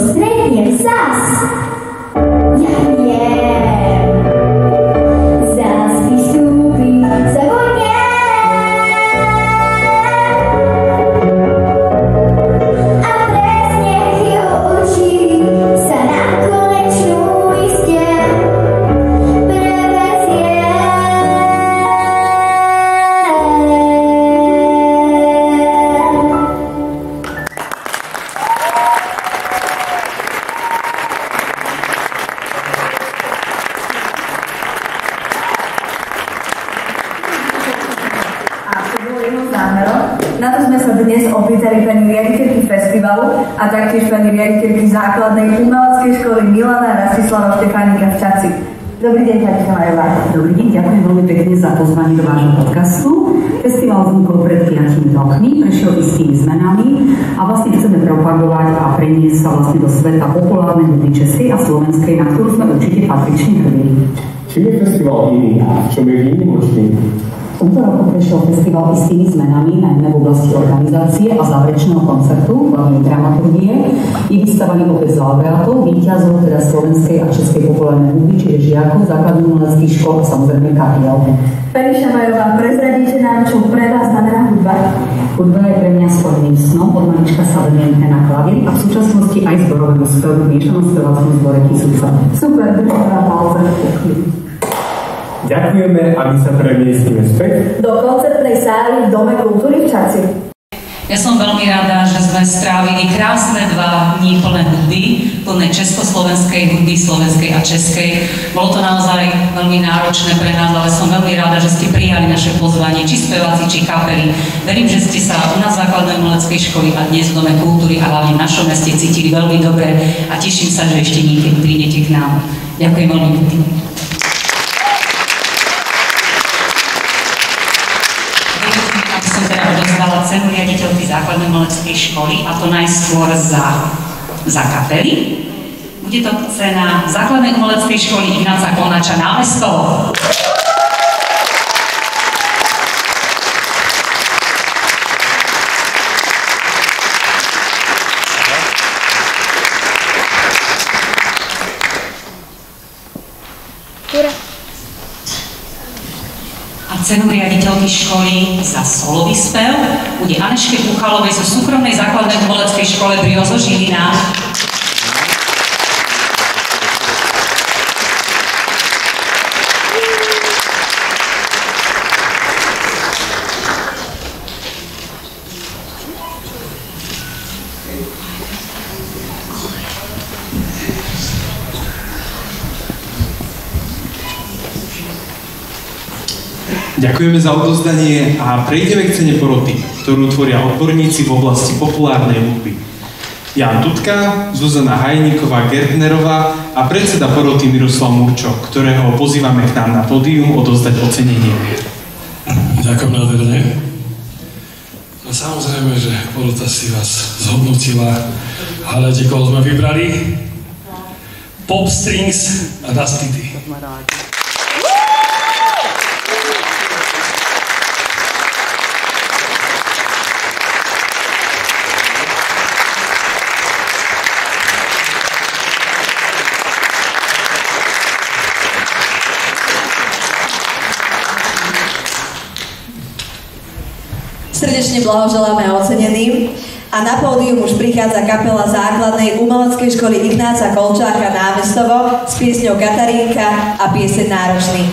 stretnem zas. Ja viem, zas vystúpi za vojne. A presne jeho oči sa na konečnú iste prevezie. Na to sme sa dnes opýtali pani riaditeľky festivalu a taktiež pani riaditeľky základnej umeleckej školy Milana Rastislava Štefánika v Čaci. Dobrý deň, pani Šamajová. Dobrý deň, ďakujem veľmi pekne za pozvanie do vášho podcastu. Festival vznikol pred 5 rokmi, prešiel istými zmenami a vlastne chceme propagovať a preniesť sa vlastne do sveta populárnej hudby českej a slovenskej, na ktorú sme určite patrične hrdí. Čím je festival iný? Čo je výnimočný? V tomto roku prešiel festival istými zmenami, najmä v oblasti organizácie a záverečného koncertu, hlavne dramaturgie. Je vystavaný opäť z laureátov, víťazov teda slovenskej a českej populárnej hudby, čiže žiakov základných umeleckých škôl a samozrejme kapiel. Pani Šamajová, prezradíte nám, čo pre vás znamená hudba? Hudba je pre mňa svojím snom, od malička sa venujem na klavír a v súčasnosti aj zborovému spevu v miešanom spevackom zbore Kysuca. Super, držím vám palce. Ďakujeme a my sa premiestnime späť Do koncertnej sály v Dome kultúry v Čaci. Ja som veľmi rada, že sme strávili krásne 2 dní plné hudby, plné československej hudby, slovenskej a českej. Bolo to naozaj veľmi náročné pre nás, ale som veľmi rada, že ste prijali naše pozvanie, či speváci, či kapely. Verím, že ste sa u nás v základnej umeleckej školy a dnes v Dome kultúry a hlavne v našom meste cítili veľmi dobre a teším sa, že ešte niekedy prídete k nám. Ďakujem veľmi pekne. Cenu riaditeľky základnej umeleckej školy, a to najskôr za kapely. Bude to cena základnej umeleckej školy Ignáca Konáča Námestovo. Cenu riaditeľky školy za solový spev bude Aneške Puchalovej zo súkromnej základnej umeleckej škole Briozo Žilina. Ďakujeme za odovzdanie a prejdeme k cene poroty, ktorú tvoria odborníci v oblasti populárnej hudby. Jan Dudka, Zuzana Hajníková Gertnerová a predseda poroty Miroslav Murčo, ktorého pozývame k nám na pódium odovzdať ocenenie. Ďakujem nádherne. No samozrejme, že porota si vás zhodnotila. Hľadajte, koho sme vybrali. Pop Strings a Dusty D. Srdečne blahoželáme oceneným a na pódium už prichádza kapela základnej umeleckej školy Ignáca Kolčáka Námestovo s piesňou Katarínka a pieseň Náročný.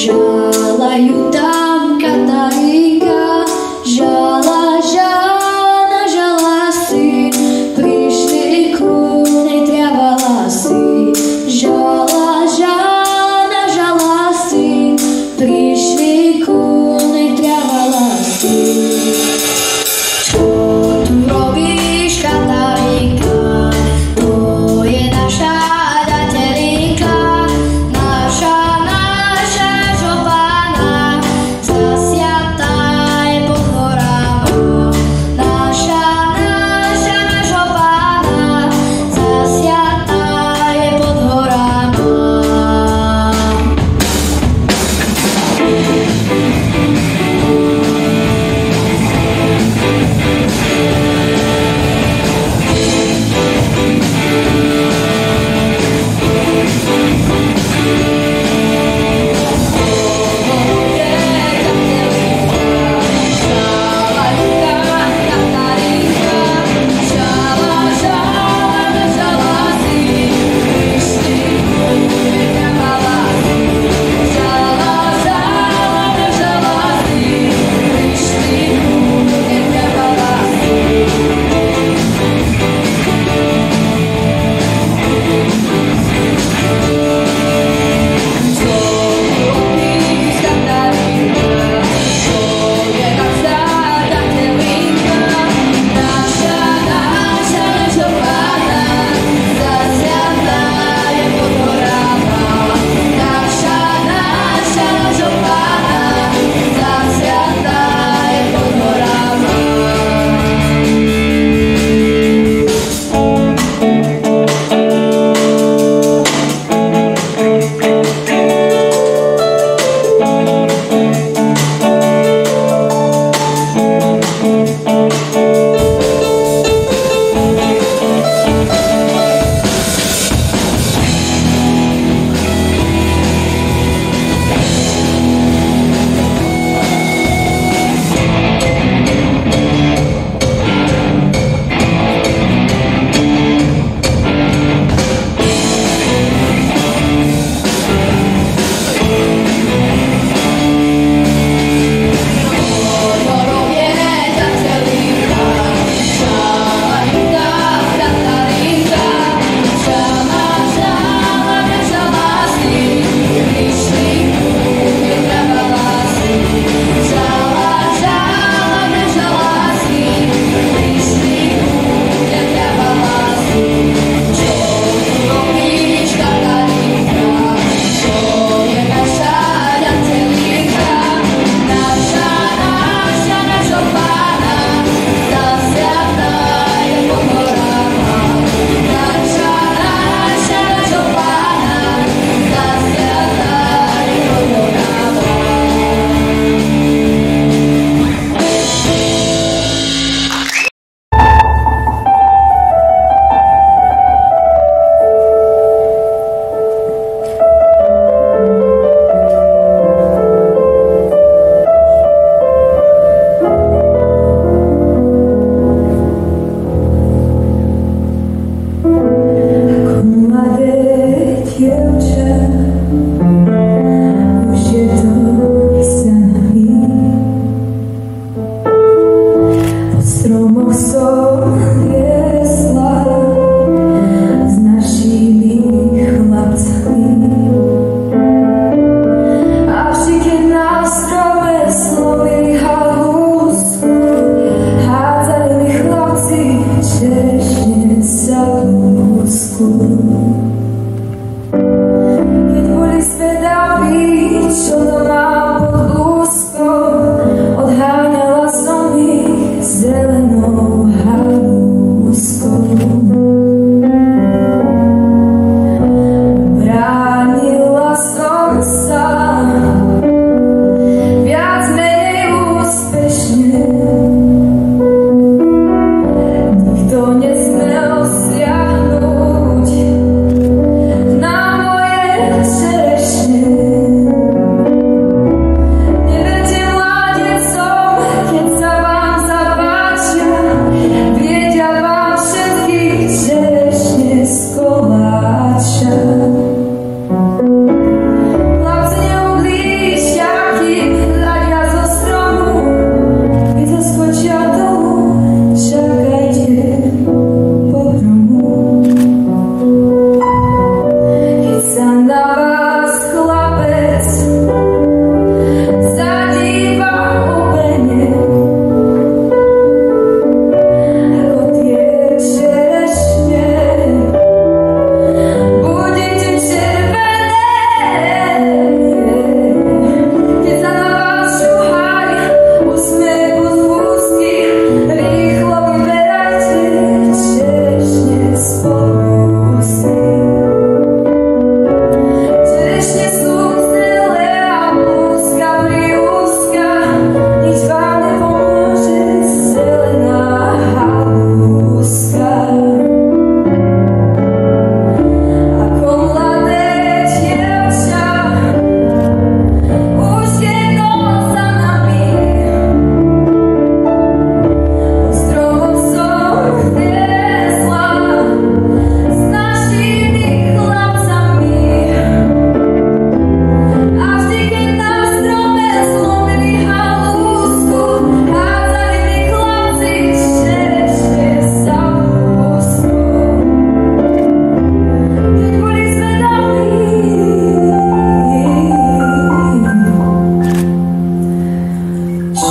Žalajú tam Katarinka.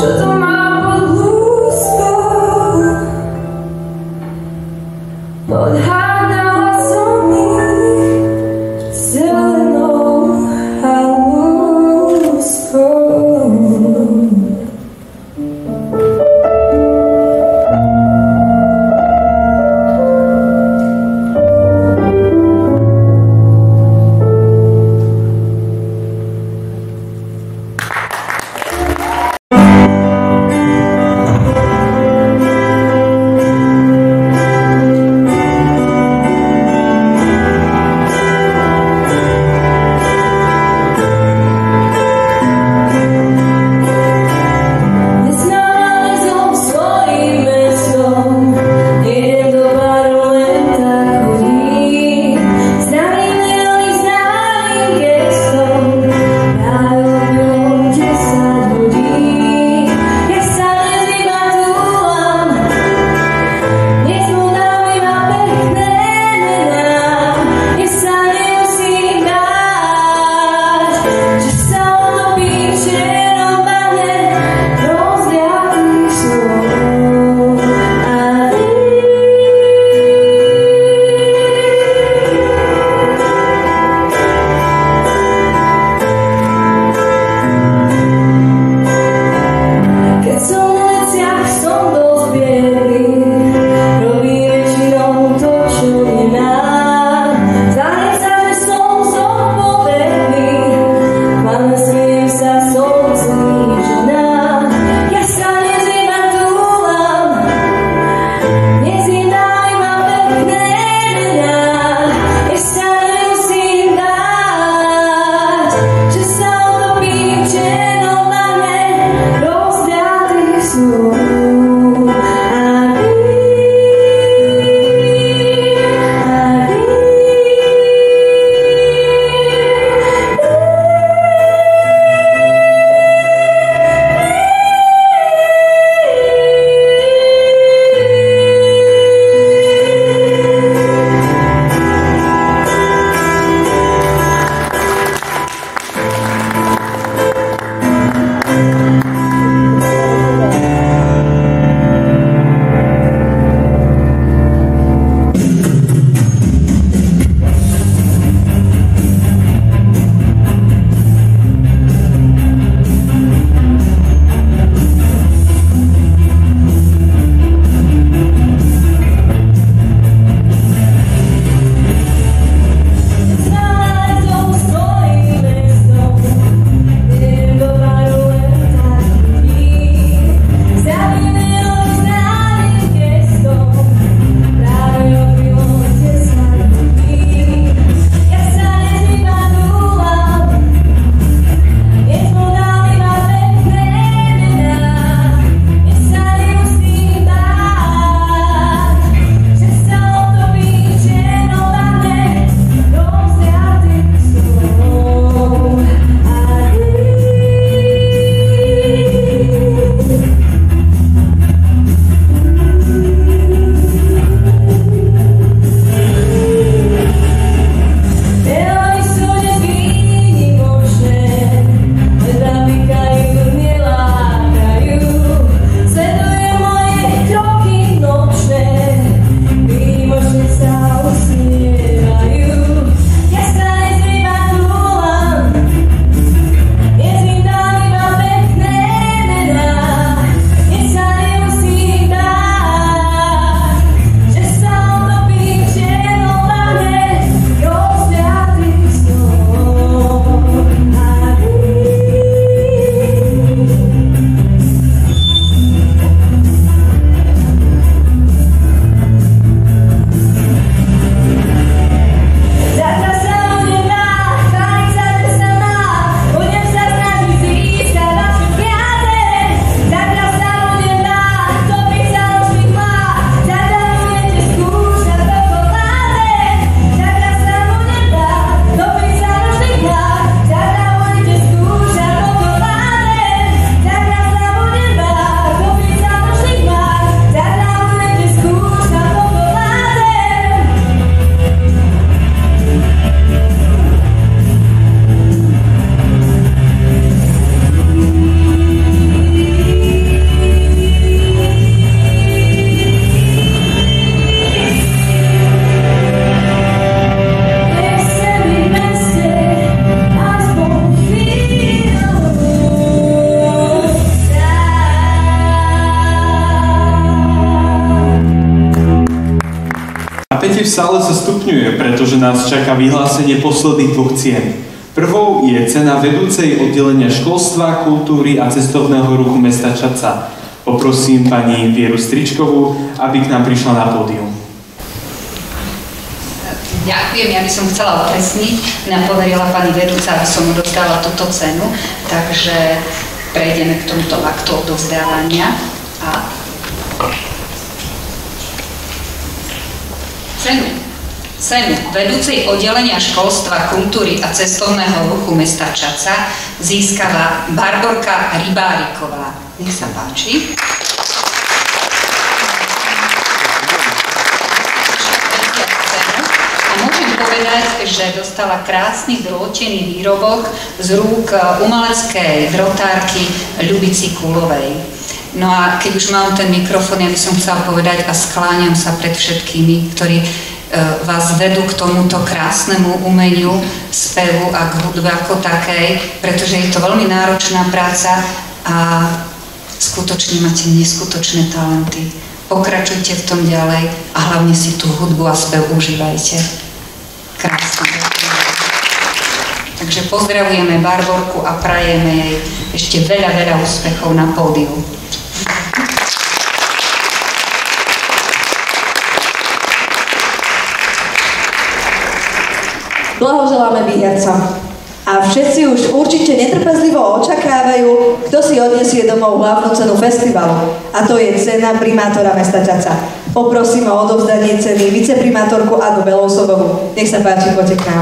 čo to mám pod lúskou. Odhádala som ich zelenou halúskou. Napätie v sále sa stupňuje, pretože nás čaká vyhlásenie posledných 2 cien. Prvou je cena vedúcej oddelenia školstva, kultúry a cestovného ruchu mesta Čadca. Poprosím pani Vieru Stričkovú, aby k nám prišla na pódium. Ďakujem, ja by som chcela upresniť. Mňa poverila pani vedúca, aby som odovzdala túto cenu, takže prejdeme k tomuto aktu odovzdávania. Cenu vedúcej oddelenia školstva, kultúry a cestovného ruchu mesta Čadca získava Barborka Rybáriková. Nech sa páči. A môžem povedať, že dostala krásny drôtený výrobok z rúk umeleckej drotárky Ľubici Kulovej. No a keď už mám ten mikrofón, ja by som chcela povedať a skláňam sa pred všetkými, ktorí vás vedú k tomuto krásnemu umeniu, spevu a k hudbe ako takej, pretože je to veľmi náročná práca a skutočne máte neskutočné talenty. Pokračujte v tom ďalej a hlavne si tú hudbu a spev užívajte. Krásne. Takže pozdravujeme Barborku a prajeme jej ešte veľa úspechov na pódiu. Blahoželáme výhercom. A všetci už určite netrpezlivo očakávajú, kto si odniesie domov hlavnú cenu festivalu. A to je cena primátora mesta Čadca. Poprosím o odovzdanie ceny viceprimátorku Anu Belousovovú. Nech sa páči, poďte k nám.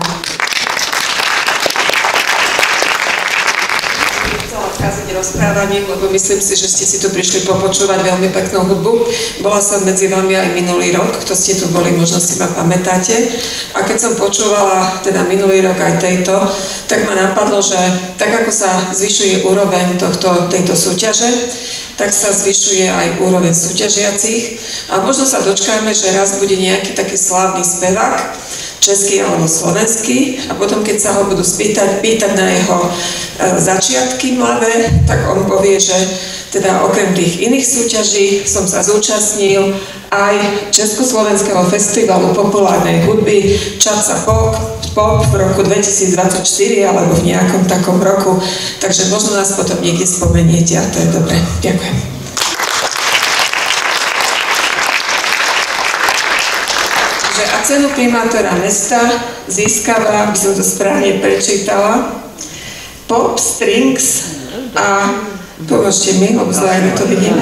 Rozprávaním, lebo myslím si, že ste si tu prišli popočúvať veľmi peknú hudbu. Bola som medzi vami aj minulý rok, kto ste tu boli, možno si ma pamätáte. A keď som počúvala teda minulý rok aj tejto, tak ma napadlo, že tak ako sa zvyšuje úroveň tejto súťaže, tak sa zvyšuje aj úroveň súťažiacich. A možno sa dočkáme, že raz bude nejaký taký slávny spevák, český alebo slovenský, a potom, keď sa ho budú pýtať na jeho začiatky mladé, tak on povie, že teda okrem tých iných súťaží som sa zúčastnil aj Československého festivalu populárnej hudby Čadca Pop v roku 2024 alebo v nejakom takom roku, takže možno nás potom niekde spomeniete a to je dobré. Ďakujem. A cenu primátora mesta získava, aby som to správne prečítala, Pop Strings a pomôžte mi, lebo zlajme to vidíme.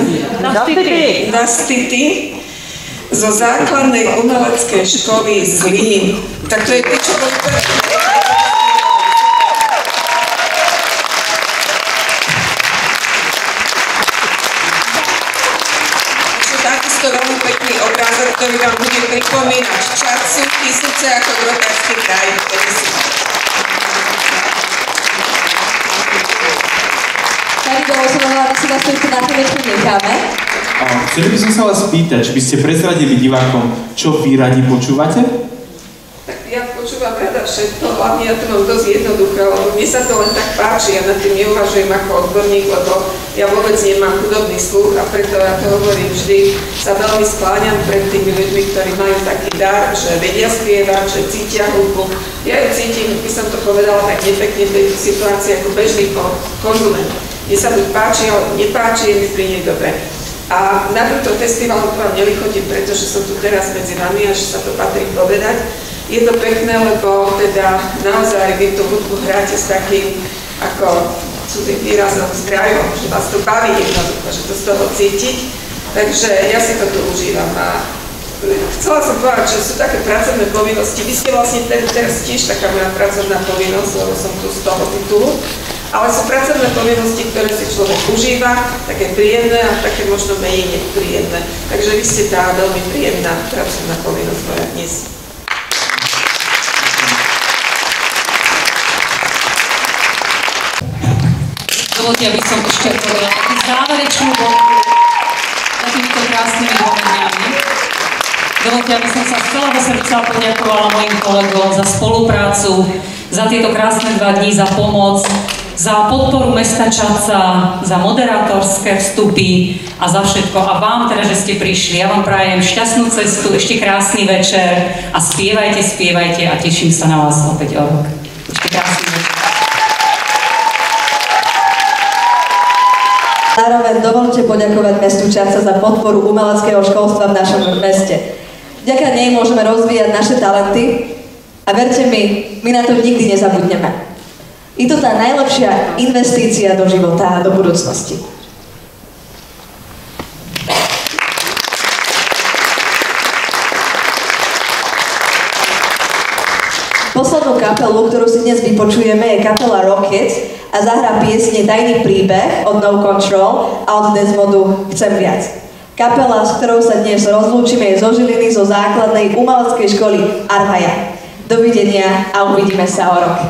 Dastity zo základnej umeleckej školy Zlín. Tak to je tí, čo boli takisto veľmi pekný obrázok, ktorý vám bude pripomínať Čadcu, Tisúce ako drotársky kraj. Pani Belousová, my si vás tu na chvíľu necháme. Chceli by som sa vás spýtať, či by ste prezradili divákom, čo vy radi počúvate? Tak ja počúvam rada všetko, hlavne ja to mám dosť jednoduché, lebo mne sa to len tak páči, ja nad tým neuvažujem ako odborník, lebo ja vôbec nemám hudobný sluch a preto ja to hovorím vždy, sa veľmi skláňam pred tými ľuďmi, ktorí majú taký dar, že vedia spievať, že cítia hudbu. Ja ju cítim, by som to povedala tak nepekne v tejto situácii ako bežný konzument. Mne sa buď páči, ale nepáči, je mi pri nej dobre. A na tento festival k vám nelichodím, pretože som tu teraz medzi vami a že sa to patrí povedať. Je to pekné, lebo teda naozaj vy tú hudbu hráte s takým ako cudzým výrazom zdravím, že vás to baví jednoducho, že to z toho cítiť. Takže ja si to tu užívam. A chcela som povedať, že sú také pracovné povinnosti. Vy ste vlastne teraz tiež taká moja pracovná povinnosť, lebo som tu z toho titulu. Ale sú pracovné povinnosti, ktoré si človek užíva, také príjemné a také možno menej nepríjemné. Takže vy ste tá veľmi príjemná pracovná povinnosť moja dnes. Dovolte, aby som ešte povedala takú záverečnú bodku za týmito krásnymi dôveniami. Dovolte, aby som sa z celého srdca poďakovala mojim kolegom za spoluprácu, za tieto krásne 2 dní, za pomoc. za podporu mesta Čadca, za moderátorské vstupy a za všetko. A vám teda, že ste prišli, ja vám prajem šťastnú cestu, ešte krásny večer a spievajte, spievajte a teším sa na vás opäť o rok. Ešte krásny večer. Zároveň dovolte poďakovať mestu Čadca za podporu umeleckého školstva v našom meste. Vďaka nej môžeme rozvíjať naše talenty a verte mi, my na to nikdy nezabudneme. Je to tá najlepšia investícia do života a do budúcnosti. Poslednú kapelu, ktorú si dnes vypočujeme, je kapela Rockets a zahrá piesne Tajný príbeh od No Control a od Desmodu Chcem viac. Kapela, s ktorou sa dnes rozlúčime, je zo Žiliny, zo základnej umeleckej školy Arvaja. Dovidenia a uvidíme sa o rok.